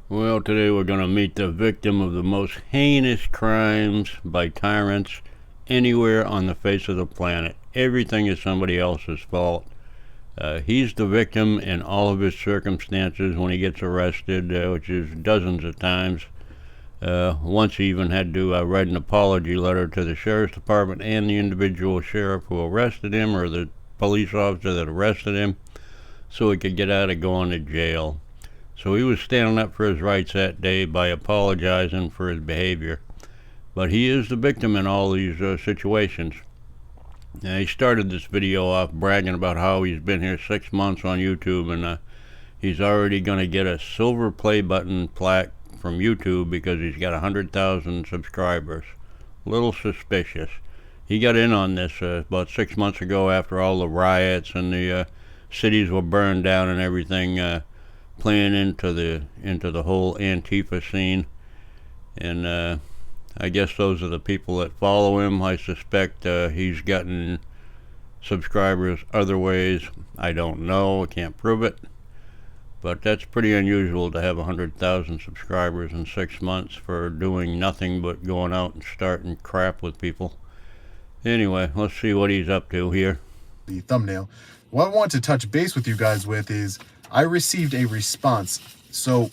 Well, today we're going to meet the victim of the most heinous crimes by tyrants anywhere on the face of the planet. Everything is somebody else's fault. He's the victim in all of his circumstances when he gets arrested, which is dozens of times. Once he even had to write an apology letter to the sheriff's department and the individual sheriff who arrested him, or the police officer that arrested him, so he could get out of going to jail. So he was standing up for his rights that day by apologizing for his behavior. But he is the victim in all these situations. Now, he started this video off bragging about how he's been here 6 months on YouTube, and he's already going to get a silver play button plaque from YouTube because he's got 100,000 subscribers. A little suspicious. He got in on this about 6 months ago after all the riots and the cities were burned down and everything, playing into the whole Antifa scene. And I guess those are the people that follow him. I suspect he's gotten subscribers other ways. I don't know. I can't prove it. But that's pretty unusual to have 100,000 subscribers in 6 months for doing nothing but going out and starting crap with people. Anyway, let's see what he's up to here. The thumbnail. What I want to touch base with you guys with is I received a response. So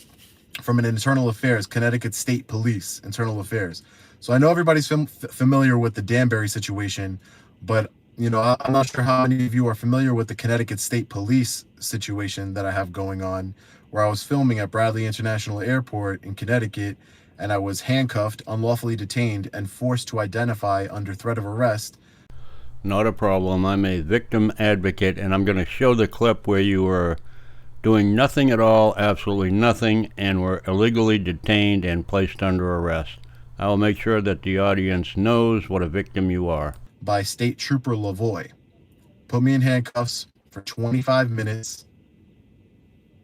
from an internal affairs, Connecticut State Police, internal affairs. So I know everybody's familiar with the Danbury situation, but I'm not sure how many of you are familiar with the Connecticut State Police situation that I have going on, where I was filming at Bradley International Airport in Connecticut, and I was handcuffed, unlawfully detained, and forced to identify under threat of arrest. Not a problem. I'm a victim advocate, and I'm going to show the clip where you were doing nothing at all, absolutely nothing, and were illegally detained and placed under arrest. I will make sure that the audience knows what a victim you are. By State Trooper Lavoy. Put me in handcuffs for 25 minutes.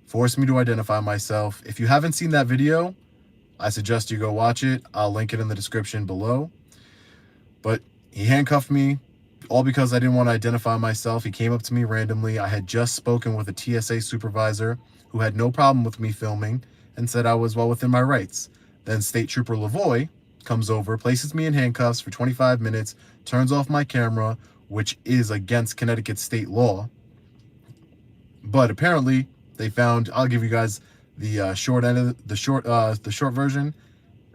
Forced me to identify myself. If you haven't seen that video, I suggest you go watch it. I'll link it in the description below. But he handcuffed me, all because I didn't want to identify myself. He came up to me randomly. I had just spoken with a TSA supervisor who had no problem with me filming and said I was well within my rights. Then State Trooper Lavoy comes over, places me in handcuffs for 25 minutes, turns off my camera, which is against Connecticut state law. But apparently they found, I'll give you guys the short end of the short version.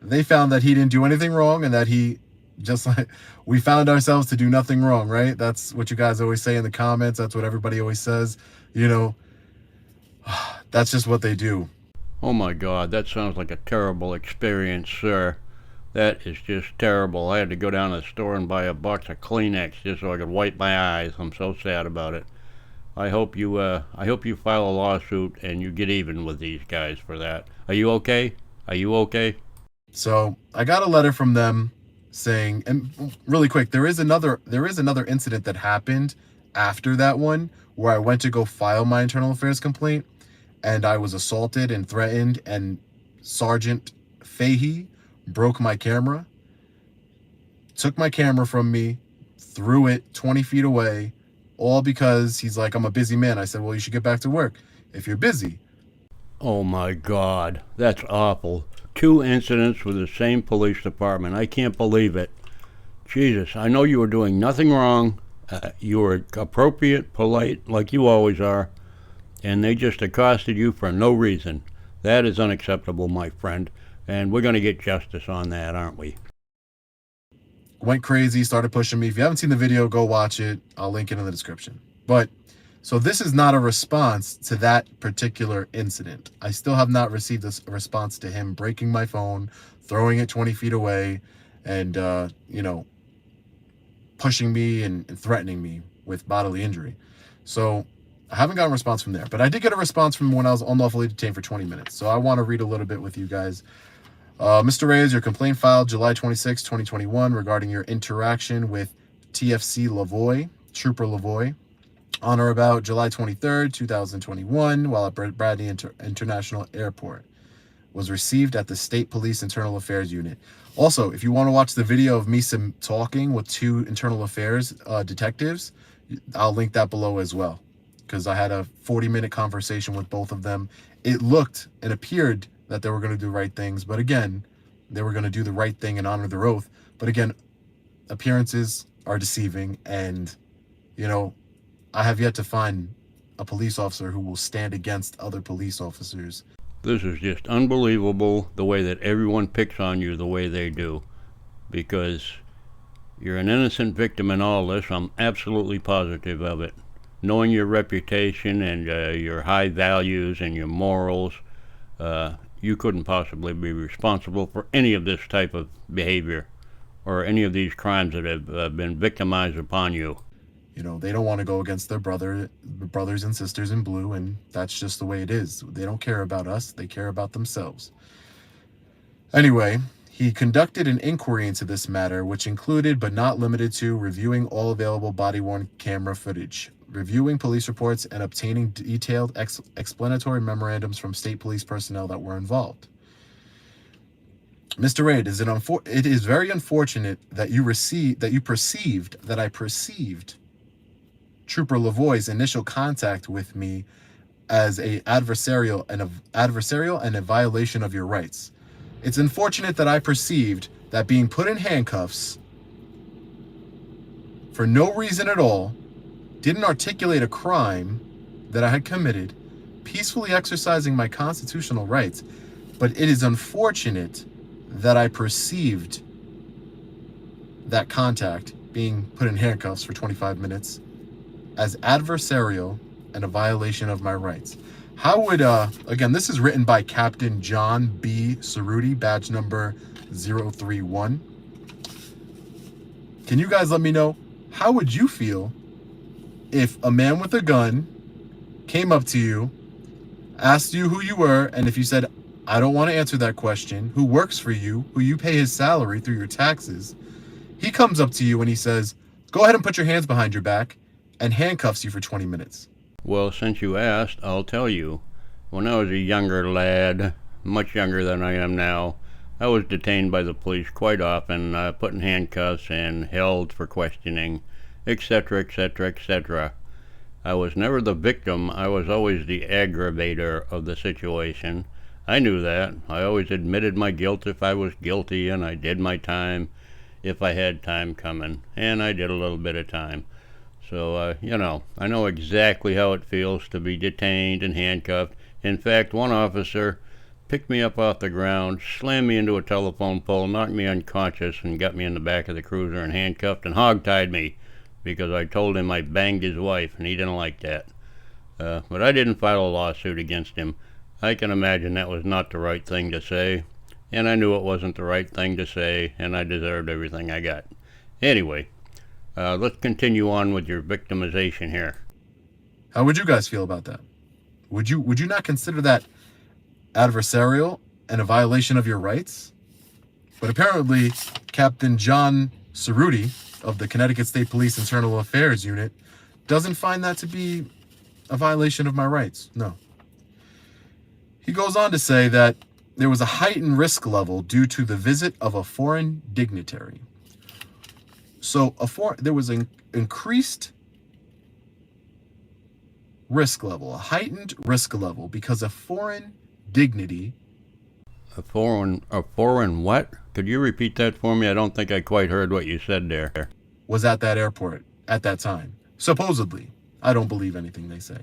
They found that he didn't do anything wrong, and that he, just like we found ourselves to do nothing wrong, right? That's what you guys always say in the comments. That's what everybody always says. That's just what they do. Oh my God, that sounds like a terrible experience, sir. That is just terrible. I had to go down to the store and buy a box of Kleenex just so I could wipe my eyes. I'm so sad about it. I hope you file a lawsuit and you get even with these guys for that. Are you okay? Are you okay? So I got a letter from them saying, and really quick, there is another incident that happened after that one where I went to go file my internal affairs complaint, and I was assaulted and threatened, and Sergeant Fahey broke my camera, took my camera from me, threw it 20 feet away, all because he's like, I'm a busy man. I said, well, you should get back to work if you're busy. Oh my God, that's awful. 2 incidents with the same police department. I can't believe it. Jesus, I know you were doing nothing wrong. You were appropriate, polite, like you always are, and they just accosted you for no reason. That is unacceptable, my friend, and we're going to get justice on that, aren't we? Went crazy, started pushing me. If you haven't seen the video, go watch it. I'll link it in the description. But so this is not a response to that particular incident. I still have not received a response to him breaking my phone, throwing it 20 feet away, and pushing me and threatening me with bodily injury. So I haven't gotten a response from there, but I did get a response from when I was unlawfully detained for 20 minutes. So I want to read a little bit with you guys. Mr. Reyes, your complaint filed July 26, 2021 regarding your interaction with TFC Lavoy, Trooper Lavoy, on or about July 23rd, 2021, while at Bradley International Airport. Was received at the State Police Internal Affairs Unit. Also, if you want to watch the video of me talking with 2 internal affairs detectives, I'll link that below as well, because I had a 40-minute conversation with both of them. It looked and appeared that they were going to do right things. But again, they were going to do the right thing and honor their oath. But again, appearances are deceiving. And, you know, I have yet to find a police officer who will stand against other police officers. This is just unbelievable, the way that everyone picks on you the way they do. Because you're an innocent victim in all this. I'm absolutely positive of it. Knowing your reputation and your high values and your morals, you couldn't possibly be responsible for any of this type of behavior or any of these crimes that have been victimized upon you. You know, they don't want to go against their brothers and sisters in blue, and that's just the way it is. They don't care about us. They care about themselves. Anyway, he conducted an inquiry into this matter, which included but not limited to reviewing all available body-worn camera footage, reviewing police reports, and obtaining detailed explanatory memorandums from state police personnel that were involved. Mr. Ray, it is very unfortunate that I perceived Trooper Lavoie's initial contact with me as a adversarial and a violation of your rights. It's unfortunate that I perceived that being put in handcuffs for no reason at all, didn't articulate a crime that I had committed, peacefully exercising my constitutional rights, but it is unfortunate that I perceived that contact, being put in handcuffs for 25 minutes, as adversarial and a violation of my rights. How would, again, this is written by Captain John B. Cerruti, badge number 031. Can you guys let me know, how would you feel if a man with a gun came up to you, asked you who you were, and if you said, I don't want to answer that question, who works for you, who you pay his salary through your taxes, he comes up to you and he says, go ahead and put your hands behind your back, and handcuffs you for 20 minutes. Well, since you asked, I'll tell you. When I was a younger lad, much younger than I am now, I was detained by the police quite often, put in handcuffs and held for questioning, etc., etc., etc. I was never the victim. I was always the aggravator of the situation. I knew that. I always admitted my guilt if I was guilty, and I did my time if I had time coming, and I did a little bit of time. So, I know exactly how it feels to be detained and handcuffed. In fact, one officer picked me up off the ground, slammed me into a telephone pole, knocked me unconscious, and got me in the back of the cruiser and handcuffed and hogtied me because I told him I banged his wife, and he didn't like that. But I didn't file a lawsuit against him. I can imagine that was not the right thing to say, and I knew it wasn't the right thing to say, and I deserved everything I got. Anyway, let's continue on with your victimization here. How would you guys feel about that? Would you not consider that adversarial and a violation of your rights? But apparently, Captain John Cerruti of the Connecticut State Police Internal Affairs Unit doesn't find that to be a violation of my rights. No. He goes on to say that there was a heightened risk level due to the visit of a foreign dignitary. So there was an increased risk level, a heightened risk level, because a foreign dignity. A foreign what? Could you repeat that for me? I don't think I quite heard what you said there. Was at that airport at that time. Supposedly. I don't believe anything they say.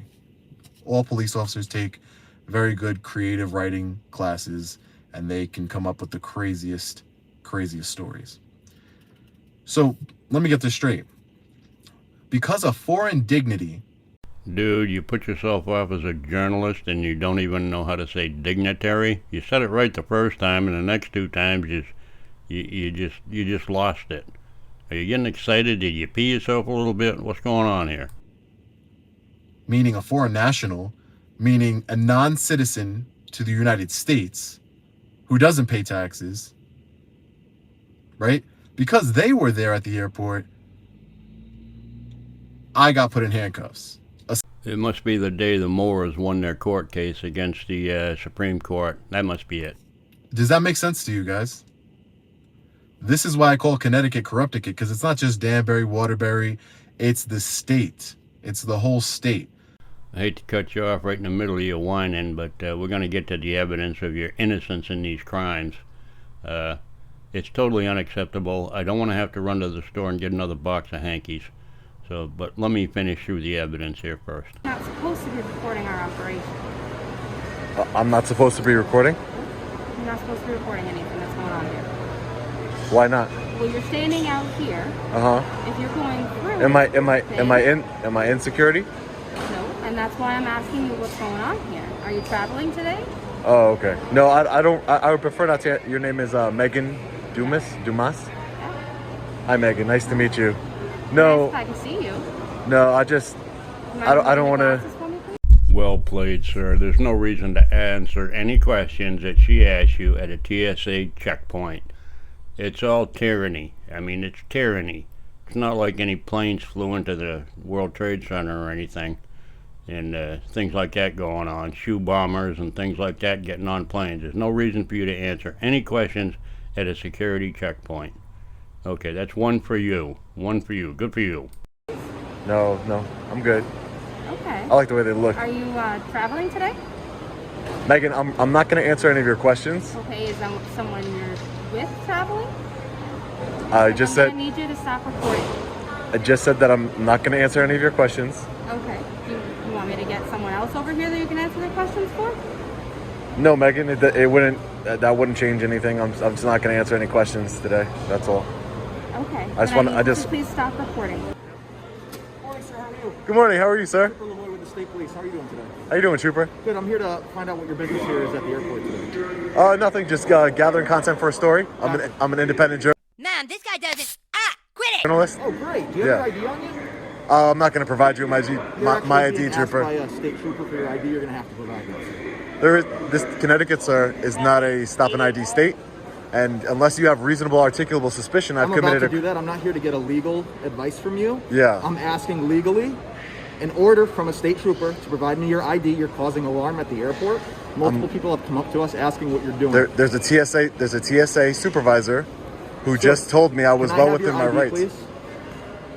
All police officers take very good creative writing classes, and they can come up with the craziest stories. So let me get this straight. Because a foreign dignity. Dude, you put yourself off as a journalist and you don't even know how to say dignitary. You said it right the first time, and the next two times you just lost it. Are you getting excited? Did you pee yourself a little bit? What's going on here? Meaning a foreign national, meaning a non-citizen to the United States who doesn't pay taxes, right? Because they were there at the airport, I got put in handcuffs. It must be the day the Moors won their court case against the Supreme Court. That must be it. Does that make sense to you guys? This is why I call Connecticut Corrupticut, because it's not just Danbury, Waterbury, it's the state. It's the whole state. I hate to cut you off right in the middle of your whining, but we're going to get to the evidence of your innocence in these crimes. It's totally unacceptable. I don't want to have to run to the store and get another box of hankies. But let me finish through the evidence here first. You're not supposed to be recording our operation. I'm not supposed to be recording? You're not supposed to be recording anything that's going on here. Why not? Well, you're standing out here. If you're going through. Am I in security? No, and that's why I'm asking you what's going on here. Are you traveling today? Oh, okay. No, I don't. I would prefer not to. Your name is Megan Dumas. Hi, Megan. Nice to meet you. No. I can see you. No, I don't want to. Well played, sir. There's no reason to answer any questions that she asks you at a TSA checkpoint. It's all tyranny. I mean, it's tyranny. It's not like any planes flew into the World Trade Center or anything. And things like that going on. Shoe bombers and things like that getting on planes. There's no reason for you to answer any questions at a security checkpoint. Okay, that's one for you. One for you. Good for you. No, I'm good. Okay. I like the way they look. Are you traveling today? Megan, I'm not going to answer any of your questions. Okay, is that someone you're with traveling? I just said. I need you to stop recording. I just said that I'm not going to answer any of your questions. Okay. You want me to get someone else over here that you can answer the questions for? No, Megan, it wouldn't. That wouldn't change anything. I'm just not going to answer any questions today. That's all. Okay. Please stop recording. Good morning, sir. How are you? Good morning. How are you, sir? Trooper Lavoy with the State Police. How are you doing today? How you doing, Trooper? Good. I'm here to find out what your business here is at the airport today. Nothing. Just gathering content for a story. I'm an independent Man, this guy does it. Quit it! journalist. Oh, great. Do you have your ID on you? I'm not going to provide you with my You're ID, being asked Trooper. by a state trooper for your ID. You're going to have to provide that. This Connecticut, sir, is not a stop and ID state, and unless you have reasonable articulable suspicion, I've I'm about committed to do that. I'm not here to get a legal advice from you. Yeah. I'm asking legally an order from a state trooper to provide me your ID. You're causing alarm at the airport. Multiple people have come up to us asking what you're doing. There's a TSA supervisor who just told me I was well within my rights. Please?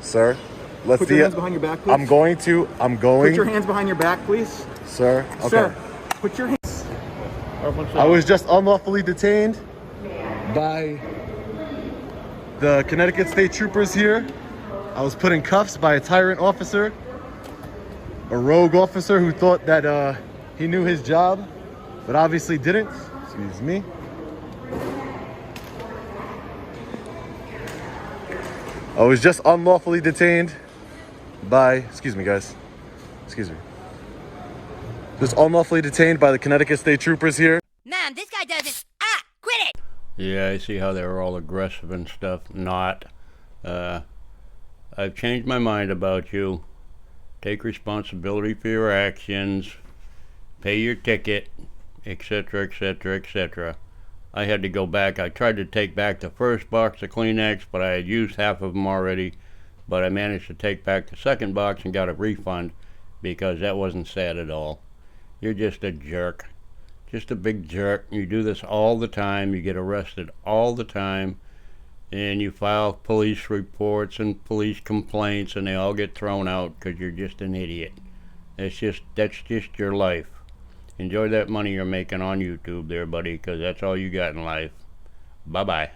Sir, let's Put your hands behind your back, please. I'm going. Put your hands behind your back, please. Sir, okay. Sir, put your hands. I was just unlawfully detained by the Connecticut State Troopers here. I was put in cuffs by a tyrant officer, a rogue officer who thought that he knew his job, but obviously didn't. Excuse me. I was just unlawfully detained by, excuse me guys, excuse me. Just unlawfully detained by the Connecticut State Troopers here. Man, this guy does it. Quit it! Yeah, I see how they were all aggressive and stuff. Not. I've changed my mind about you. Take responsibility for your actions. Pay your ticket, etc., etc., etc. I had to go back. I tried to take back the first box of Kleenex, but I had used half of them already. But I managed to take back the second box and got a refund because that wasn't sad at all. You're just a jerk. Just a big jerk. You do this all the time. You get arrested all the time. And you file police reports and police complaints, and they all get thrown out because you're just an idiot. That's just your life. Enjoy that money you're making on YouTube there, buddy, because that's all you got in life. Bye-bye.